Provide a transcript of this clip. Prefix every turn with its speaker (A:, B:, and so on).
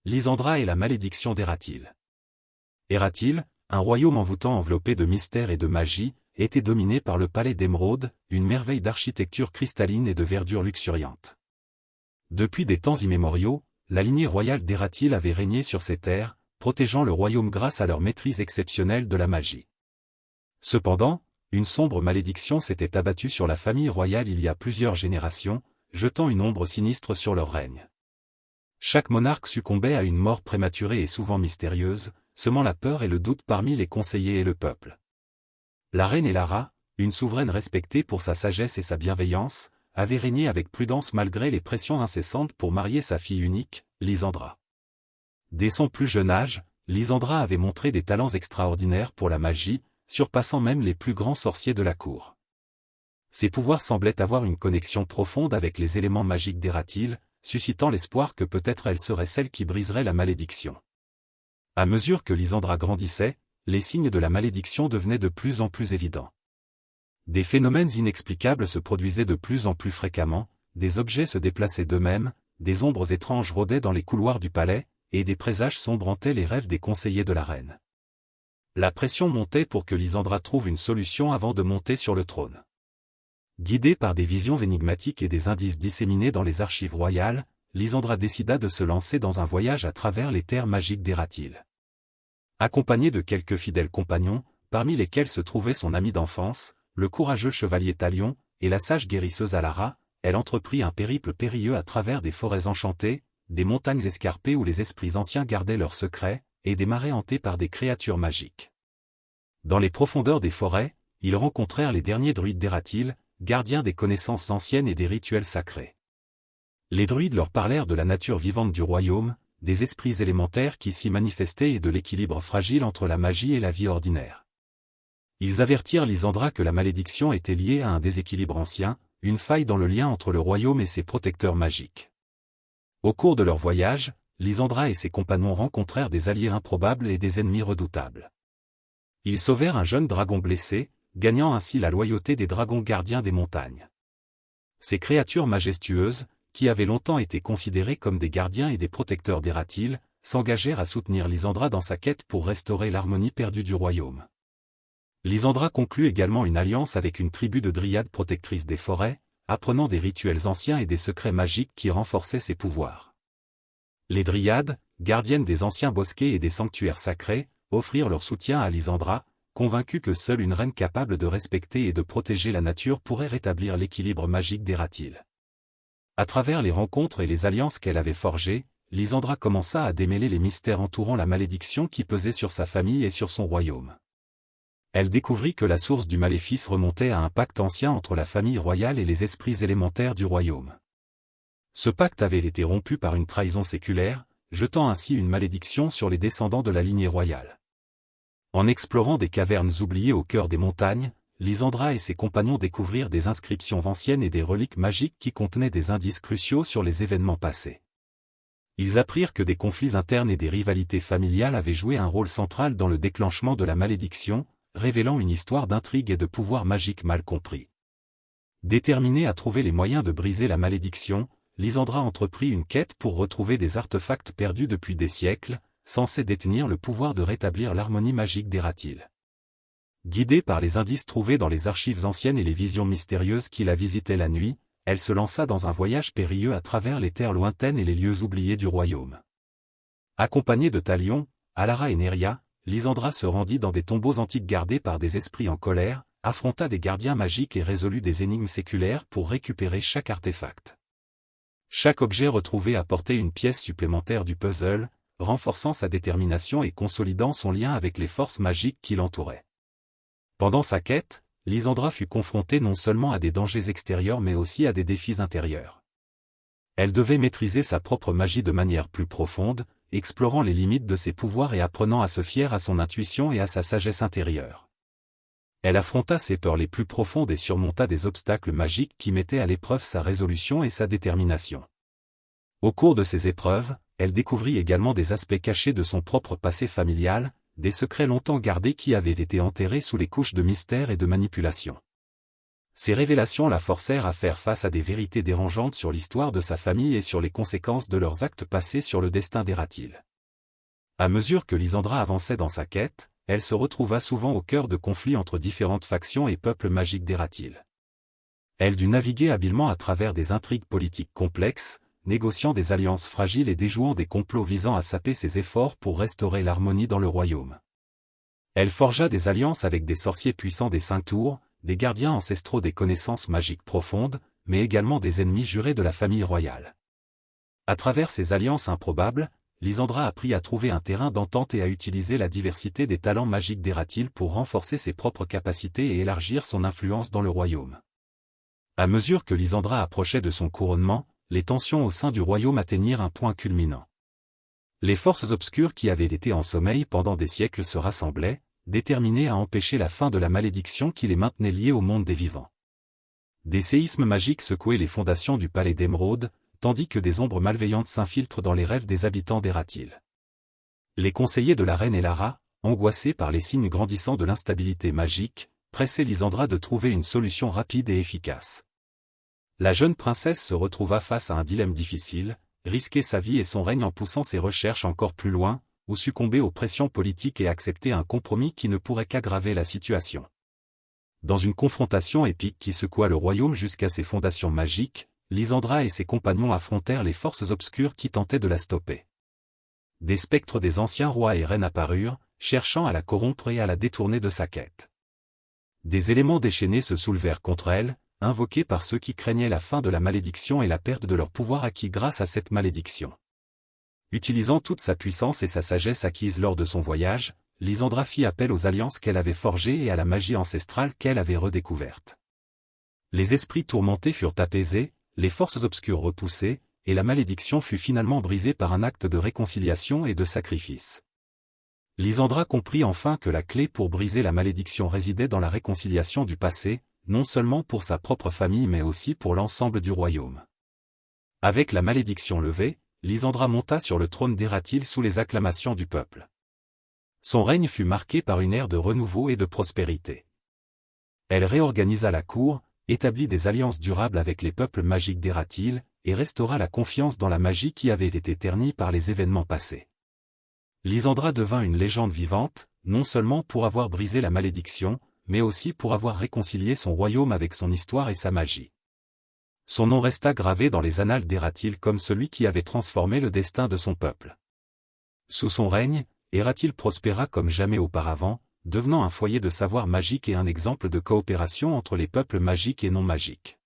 A: Lysandra et la malédiction d'Ératil. Ératil, un royaume envoûtant enveloppé de mystères et de magie, était dominé par le palais d'Émeraude, une merveille d'architecture cristalline et de verdure luxuriante. Depuis des temps immémoriaux, la lignée royale d'Ératil avait régné sur ces terres, protégeant le royaume grâce à leur maîtrise exceptionnelle de la magie. Cependant, une sombre malédiction s'était abattue sur la famille royale il y a plusieurs générations, jetant une ombre sinistre sur leur règne. Chaque monarque succombait à une mort prématurée et souvent mystérieuse, semant la peur et le doute parmi les conseillers et le peuple. La reine Elara, une souveraine respectée pour sa sagesse et sa bienveillance, avait régné avec prudence malgré les pressions incessantes pour marier sa fille unique, Lysandra. Dès son plus jeune âge, Lysandra avait montré des talents extraordinaires pour la magie, surpassant même les plus grands sorciers de la cour. Ses pouvoirs semblaient avoir une connexion profonde avec les éléments magiques d'Ératil, suscitant l'espoir que peut-être elle serait celle qui briserait la malédiction. À mesure que Lysandra grandissait, les signes de la malédiction devenaient de plus en plus évidents. Des phénomènes inexplicables se produisaient de plus en plus fréquemment, des objets se déplaçaient d'eux-mêmes, des ombres étranges rôdaient dans les couloirs du palais, et des présages sombres hantaient les rêves des conseillers de la reine. La pression montait pour que Lysandra trouve une solution avant de monter sur le trône. Guidée par des visions énigmatiques et des indices disséminés dans les archives royales, Lysandra décida de se lancer dans un voyage à travers les terres magiques d'Ératil. Accompagnée de quelques fidèles compagnons, parmi lesquels se trouvait son ami d'enfance, le courageux chevalier Talion, et la sage guérisseuse Alara, elle entreprit un périple périlleux à travers des forêts enchantées, des montagnes escarpées où les esprits anciens gardaient leurs secrets, et des marais hantés par des créatures magiques. Dans les profondeurs des forêts, ils rencontrèrent les derniers druides d'Ératil, gardiens des connaissances anciennes et des rituels sacrés. Les druides leur parlèrent de la nature vivante du royaume, des esprits élémentaires qui s'y manifestaient et de l'équilibre fragile entre la magie et la vie ordinaire. Ils avertirent Lysandra que la malédiction était liée à un déséquilibre ancien, une faille dans le lien entre le royaume et ses protecteurs magiques. Au cours de leur voyage, Lysandra et ses compagnons rencontrèrent des alliés improbables et des ennemis redoutables. Ils sauvèrent un jeune dragon blessé, gagnant ainsi la loyauté des dragons gardiens des montagnes. Ces créatures majestueuses, qui avaient longtemps été considérées comme des gardiens et des protecteurs d'Ératil, s'engagèrent à soutenir Lysandra dans sa quête pour restaurer l'harmonie perdue du royaume. Lysandra conclut également une alliance avec une tribu de dryades protectrices des forêts, apprenant des rituels anciens et des secrets magiques qui renforçaient ses pouvoirs. Les dryades, gardiennes des anciens bosquets et des sanctuaires sacrés, offrirent leur soutien à Lysandra, convaincue que seule une reine capable de respecter et de protéger la nature pourrait rétablir l'équilibre magique d'Ératil. À travers les rencontres et les alliances qu'elle avait forgées, Lysandra commença à démêler les mystères entourant la malédiction qui pesait sur sa famille et sur son royaume. Elle découvrit que la source du maléfice remontait à un pacte ancien entre la famille royale et les esprits élémentaires du royaume. Ce pacte avait été rompu par une trahison séculaire, jetant ainsi une malédiction sur les descendants de la lignée royale. En explorant des cavernes oubliées au cœur des montagnes, Lysandra et ses compagnons découvrirent des inscriptions anciennes et des reliques magiques qui contenaient des indices cruciaux sur les événements passés. Ils apprirent que des conflits internes et des rivalités familiales avaient joué un rôle central dans le déclenchement de la malédiction, révélant une histoire d'intrigue et de pouvoir magique mal compris. Déterminée à trouver les moyens de briser la malédiction, Lysandra entreprit une quête pour retrouver des artefacts perdus depuis des siècles, censés détenir le pouvoir de rétablir l'harmonie magique d'Ératil. Guidée par les indices trouvés dans les archives anciennes et les visions mystérieuses qui la visitaient la nuit, elle se lança dans un voyage périlleux à travers les terres lointaines et les lieux oubliés du royaume. Accompagnée de Talion, Alara et Neria, Lysandra se rendit dans des tombeaux antiques gardés par des esprits en colère, affronta des gardiens magiques et résolut des énigmes séculaires pour récupérer chaque artefact. Chaque objet retrouvé apportait une pièce supplémentaire du puzzle, renforçant sa détermination et consolidant son lien avec les forces magiques qui l'entouraient. Pendant sa quête, Lysandra fut confrontée non seulement à des dangers extérieurs mais aussi à des défis intérieurs. Elle devait maîtriser sa propre magie de manière plus profonde, explorant les limites de ses pouvoirs et apprenant à se fier à son intuition et à sa sagesse intérieure. Elle affronta ses peurs les plus profondes et surmonta des obstacles magiques qui mettaient à l'épreuve sa résolution et sa détermination. Au cours de ces épreuves, elle découvrit également des aspects cachés de son propre passé familial, des secrets longtemps gardés qui avaient été enterrés sous les couches de mystère et de manipulation. Ces révélations la forcèrent à faire face à des vérités dérangeantes sur l'histoire de sa famille et sur les conséquences de leurs actes passés sur le destin d'Ératile. À mesure que Lysandra avançait dans sa quête, elle se retrouva souvent au cœur de conflits entre différentes factions et peuples magiques d'Ératile. Elle dut naviguer habilement à travers des intrigues politiques complexes, négociant des alliances fragiles et déjouant des complots visant à saper ses efforts pour restaurer l'harmonie dans le royaume. Elle forgea des alliances avec des sorciers puissants des 5 tours, des gardiens ancestraux des connaissances magiques profondes, mais également des ennemis jurés de la famille royale. À travers ces alliances improbables, Lysandra apprit à trouver un terrain d'entente et à utiliser la diversité des talents magiques d'Ératile pour renforcer ses propres capacités et élargir son influence dans le royaume. À mesure que Lysandra approchait de son couronnement, les tensions au sein du royaume atteignirent un point culminant. Les forces obscures qui avaient été en sommeil pendant des siècles se rassemblaient, déterminées à empêcher la fin de la malédiction qui les maintenait liés au monde des vivants. Des séismes magiques secouaient les fondations du palais d'Émeraude, tandis que des ombres malveillantes s'infiltrent dans les rêves des habitants d'Ératile. Les conseillers de la reine Elara, angoissés par les signes grandissants de l'instabilité magique, pressaient Lysandra de trouver une solution rapide et efficace. La jeune princesse se retrouva face à un dilemme difficile, risquer sa vie et son règne en poussant ses recherches encore plus loin, ou succomber aux pressions politiques et accepter un compromis qui ne pourrait qu'aggraver la situation. Dans une confrontation épique qui secoua le royaume jusqu'à ses fondations magiques, Lysandra et ses compagnons affrontèrent les forces obscures qui tentaient de la stopper. Des spectres des anciens rois et reines apparurent, cherchant à la corrompre et à la détourner de sa quête. Des éléments déchaînés se soulevèrent contre elle, invoqués par ceux qui craignaient la fin de la malédiction et la perte de leur pouvoir acquis grâce à cette malédiction. Utilisant toute sa puissance et sa sagesse acquise lors de son voyage, Lysandra fit appel aux alliances qu'elle avait forgées et à la magie ancestrale qu'elle avait redécouverte. Les esprits tourmentés furent apaisés, les forces obscures repoussées, et la malédiction fut finalement brisée par un acte de réconciliation et de sacrifice. Lysandra comprit enfin que la clé pour briser la malédiction résidait dans la réconciliation du passé, non seulement pour sa propre famille mais aussi pour l'ensemble du royaume. Avec la malédiction levée, Lysandra monta sur le trône d'Ératile sous les acclamations du peuple. Son règne fut marqué par une ère de renouveau et de prospérité. Elle réorganisa la cour, établit des alliances durables avec les peuples magiques d'Ératile, et restaura la confiance dans la magie qui avait été ternie par les événements passés. Lysandra devint une légende vivante, non seulement pour avoir brisé la malédiction, mais aussi pour avoir réconcilié son royaume avec son histoire et sa magie. Son nom resta gravé dans les annales d'Ératile comme celui qui avait transformé le destin de son peuple. Sous son règne, Ératile prospéra comme jamais auparavant, devenant un foyer de savoir magique et un exemple de coopération entre les peuples magiques et non magiques.